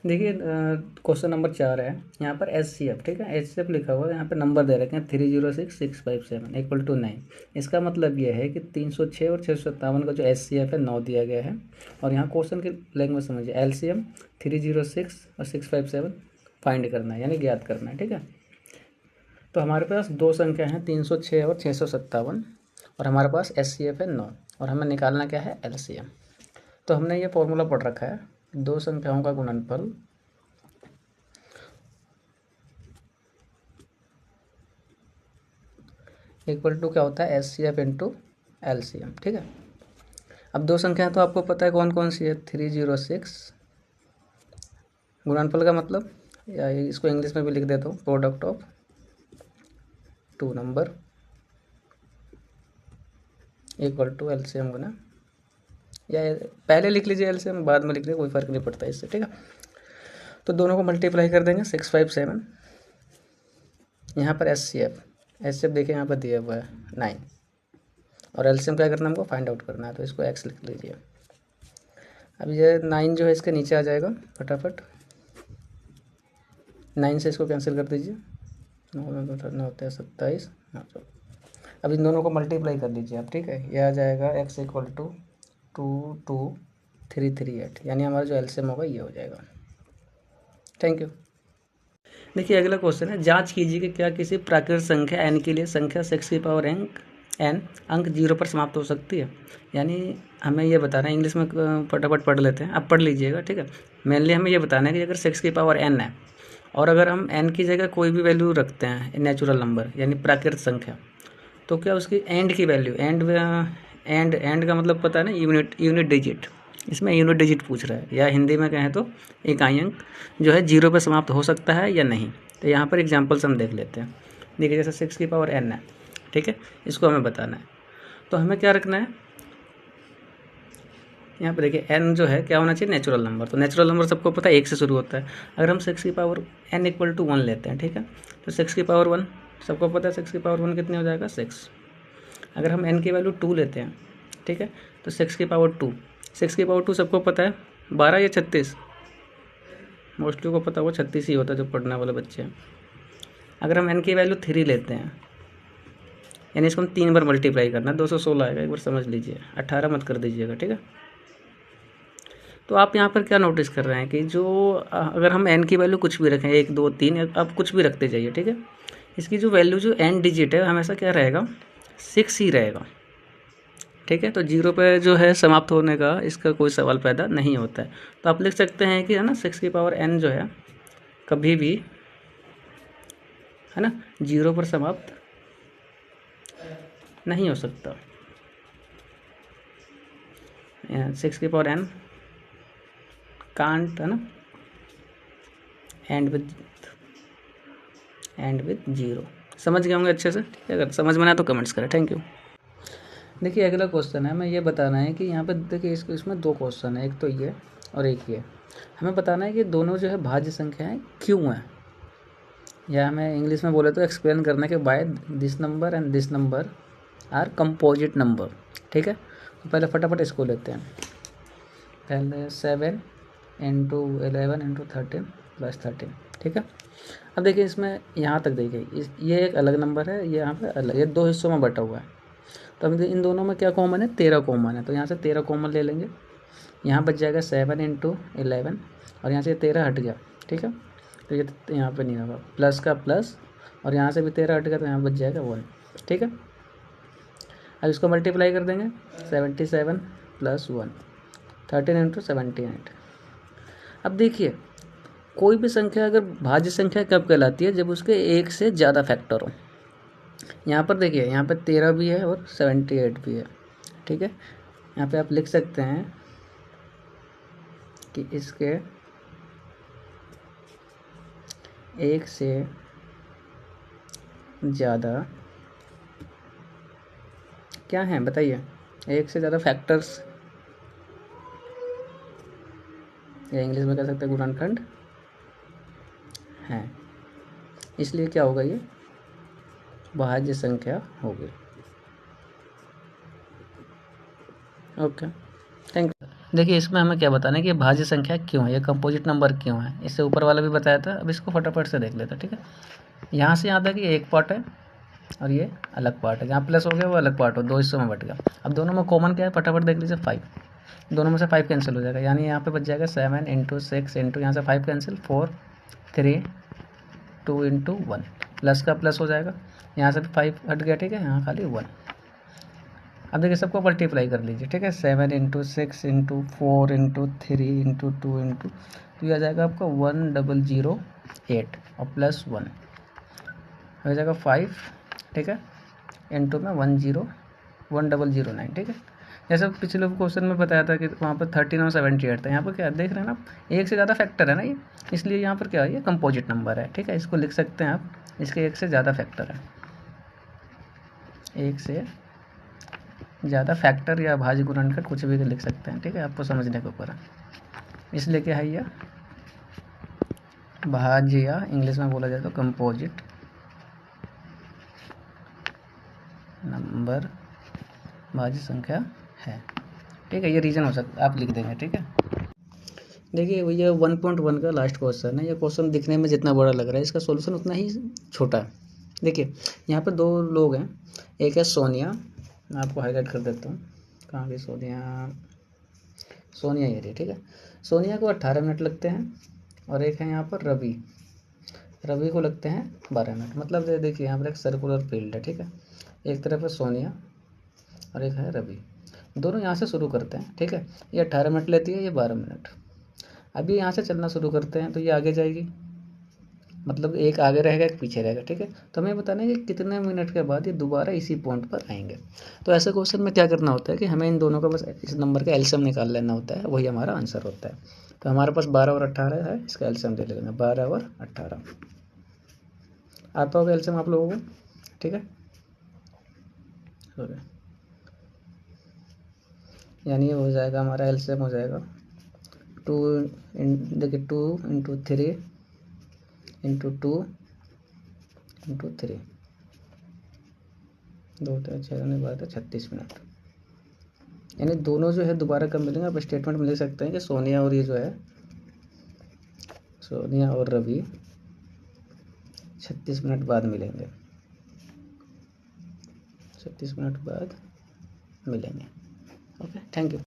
देखिए question number 4 है, यहाँ पर HCF, ठीक है, HCF लिखा हुआ है, यहाँ पर नंबर दे रखे हैं 306657 इक्वल टू 9। इसका मतलब ये है कि 306 और 657 का जो HCF है 9 दिया गया है। और यहाँ क्वेश्चन की लैंग्वेज समझिए, LCM 306 और 657 फाइंड करना है, यानी ज्ञात करना है, ठीक है। तो हमारे पास दो संख्या हैं 306 और 657, और हमारे पास HCF है 9, और हमें निकालना क्या है, LCM। तो हमने ये फॉर्मूला पढ़ रखा है, दो संख्याओं का गुणनफल इक्वल टू क्या होता है, HCF इंटू LCM, ठीक है। अब दो संख्याएं तो आपको पता है कौन कौन सी है, 306 गुणनफल का मतलब, या इसको इंग्लिश में भी लिख देता हूँ, product of two number equal to LCM गुना, या पहले लिख लीजिए LCM, बाद में लिख लीजिए, कोई फ़र्क नहीं पड़ता इससे, ठीक है। तो दोनों को मल्टीप्लाई कर देंगे 657, यहाँ पर HCF देखिए यहाँ पर दिया हुआ है 9, और LCM क्या करना है, हमको फाइंड आउट करना है, तो इसको X लिख लीजिए। अब ये 9 जो है इसके नीचे आ जाएगा, फटाफट 9 से इसको कैंसिल कर दीजिए, 9 होता है 27। अब इन दोनों को मल्टीप्लाई कर लीजिए आप, ठीक है। यह आ जाएगा X इक्वल टू 22338, यानी हमारा जो LCM होगा ये हो जाएगा। Thank you. देखिए अगला क्वेश्चन है, जांच कीजिए कि क्या किसी प्राकृत संख्या n के लिए संख्या 6 की पावर n अंक 0 पर समाप्त हो सकती है। यानी हमें ये बताना है, इंग्लिश में फटाफट पढ़ लेते हैं, आप पढ़ लीजिएगा, ठीक है। मेनली हमें ये बताना है कि अगर 6 की पावर n है, और अगर हम n की जगह कोई भी वैल्यू रखते हैं, नेचुरल नंबर यानी प्राकृत संख्या, तो क्या उसकी एंड की वैल्यू, एंड का मतलब पता है ना, यूनिट डिजिट, इसमें यूनिट डिजिट पूछ रहा है, या हिंदी में कहें तो इकाई अंक जो है 0 पर समाप्त हो सकता है या नहीं। तो यहाँ पर एग्जांपल्स हम देख लेते हैं। देखिए जैसे 6 की पावर n है, ठीक है, इसको हमें बताना है, तो हमें क्या रखना है, यहाँ पर देखिए n जो है क्या होना चाहिए, नेचुरल नंबर। तो नेचुरल नंबर सबको पता है 1 से शुरू होता है। अगर हम 6 की पावर n इक्वल टू 1 लेते हैं, ठीक है, तो 6 की पावर 1 सबको पता है, 6 की पावर 1 कितनी हो जाएगा, 6। अगर हम n की वैल्यू 2 लेते हैं, ठीक है, तो 6 की पावर 2, 6 की पावर 2 सबको पता है 12 या 36, मोस्टली को पता होगा 36 ही होता है जो पढ़ने वाले बच्चे हैं। अगर हम n की वैल्यू 3 लेते हैं, यानी इसको हम 3 बार मल्टीप्लाई करना है, 216 आएगा, एक बार समझ लीजिए, 18 मत कर दीजिएगा, ठीक है। तो आप यहाँ पर क्या नोटिस कर रहे हैं कि जो अगर हम n की वैल्यू कुछ भी रखें, 1 2 3, आप कुछ भी रखते जाइए, ठीक है, इसकी जो वैल्यू जो n डिजिट है हमेशा क्या रहेगा, 6 ही रहेगा, ठीक है। तो 0 पे जो है समाप्त होने का इसका कोई सवाल पैदा नहीं होता है। तो आप लिख सकते हैं कि है ना, 6 की पावर n जो है कभी भी है ना 0 पर समाप्त नहीं हो सकता। 6 की पावर n कांट, है ना, एंड विद 0। समझ गए होंगे अच्छे से, ठीक है। अगर समझ में आए तो कमेंट्स करें, थैंक यू। देखिए अगला क्वेश्चन है, हमें ये बताना है कि यहाँ पे देखिए इसमें दो क्वेश्चन है, एक तो ये और एक ये। हमें बताना है कि दोनों जो है भाज्य संख्याएं क्यों हैं, या हमें इंग्लिश में बोले तो एक्सप्लेन करना है कि why this number and this number are composite number, ठीक है। तो पहले फटाफट इसको लेते हैं, पहले 7 इंटू 11 इंटू 13 प्लस 13, ठीक है। अब देखिए इसमें यहाँ तक देखिए ये एक अलग नंबर है, ये यहाँ पे अलग, ये दो हिस्सों में बटा हुआ है। तो अब इन दोनों में क्या कॉमन है, 13 कॉमन है, तो यहाँ से 13 कॉमन ले लेंगे, यहाँ बच जाएगा 7 इंटू 11, और यहाँ से 13 हट गया, ठीक है। तो ये यहाँ पे नहीं होगा, प्लस का प्लस, और यहाँ से भी 13 हट गया, तो यहाँ बच जाएगा 1, ठीक है। अब इसको मल्टीप्लाई कर देंगे, 77 प्लस 1, 13 इंटू 78। अब देखिए कोई भी संख्या अगर भाज्य संख्या कब कहलाती है, जब उसके एक से ज़्यादा फैक्टर हो। यहाँ पर देखिए, यहाँ पर 13 भी है और 78 भी है, ठीक है। यहाँ पे आप लिख सकते हैं कि इसके एक से ज़्यादा क्या हैं बताइए, एक से ज़्यादा फैक्टर्स, या इंग्लिश में कह सकते हैं गुणनखंड हैं, इसलिए क्या होगा, ये भाज्य संख्या होगी। Okay, thank you. देखिए इसमें हमें क्या बताना है कि ये भाज्य संख्या क्यों है, ये कंपोजिट नंबर क्यों है। इससे ऊपर वाला भी बताया था, अब इसको फटाफट से देख लेते हैं। ठीक है, यहाँ से यहाँ तक ये एक पार्ट है और ये अलग पार्ट है, जहाँ प्लस हो गया वो अलग पार्ट हो, दो हिस्सों में बट गया। अब दोनों में कॉमन क्या है, फटाफट देख लीजिए 5, दोनों में से 5 कैंसिल हो जाएगा, यानी यहाँ पे बच जाएगा 7 इंटू 6 इंटू यहाँ से 5 कैंसिल 4 3 2 इंटू 1, प्लस का प्लस हो जाएगा, यहाँ से भी 5 हट गया। ठीक है, यहाँ खाली 1। अब देखिए सबको मल्टीप्लाई कर लीजिए। ठीक है, 7 into 6 into 4 into 3 into 2 into, तो ये आ जाएगा आपका 1008 और प्लस 1 हो जाएगा 5। ठीक है, इंटू में 1009। ठीक है, जैसे पिछले क्वेश्चन में बताया था कि वहाँ पर 13 और 78 था, यहाँ पर क्या देख रहे हैं ना, एक से ज़्यादा फैक्टर है ना ये, इसलिए यहाँ पर क्या है, ये कंपोजिट नंबर है। ठीक है, इसको लिख सकते हैं आप, इसके एक से ज़्यादा फैक्टर है, एक से ज़्यादा फैक्टर या भाज्य गुणनखंड कुछ भी लिख सकते हैं। ठीक है, आपको समझने के ऊपर है, इसलिए क्या है ये भाज्य या इंग्लिश में बोला जाए तो कंपोजिट नंबर भाज्य संख्या है। ठीक है, ये रीजन हो सकता है, आप लिख देंगे। ठीक है, देखिए ये 1.1 का लास्ट क्वेश्चन है। ये क्वेश्चन दिखने में जितना बड़ा लग रहा है, इसका सॉल्यूशन उतना ही छोटा है। देखिए यहाँ पे दो लोग हैं, एक है सोनिया, मैं आपको हाईलाइट कर देता हूँ, कहाँ गई सोनिया, सोनिया ये रही। ठीक है, सोनिया को 18 मिनट लगते हैं, और एक है यहाँ पर रवि, रवि को लगते हैं 12 मिनट। मतलब देखिए यहाँ पर एक सर्कुलर फील्ड है। ठीक है, एक तरफ है सोनिया और एक है रवि, दोनों यहाँ से शुरू करते हैं। ठीक है, ये 18 मिनट लेती है, ये 12 मिनट। अभी यहाँ से चलना शुरू करते हैं तो ये आगे जाएगी, मतलब एक आगे रहेगा एक पीछे रहेगा। ठीक है, तो हमें बताना है कि कितने मिनट के बाद ये दोबारा इसी पॉइंट पर आएंगे। तो ऐसे क्वेश्चन में क्या करना होता है कि हमें इन दोनों का बस इस नंबर का एलसीएम निकाल लेना होता है, वही हमारा आंसर होता है। तो हमारे पास 12 और 18 है, इसका एलसीएम ले लेना, 12 और 18 आता होगा एलसीएम आप लोगों को। ठीक है, यानी ये हो जाएगा हमारा एलसीएम हो जाएगा 2 देखिए 2 इंटू 3 इंटू 2 इंटू 3, 2 6 12 36 मिनट। यानी दोनों जो है दोबारा कब मिलेंगे, आप स्टेटमेंट में लिख सकते हैं कि सोनिया और ये जो है, सोनिया और रवि 36 मिनट बाद मिलेंगे, 36 मिनट बाद मिलेंगे। Okay, thank you.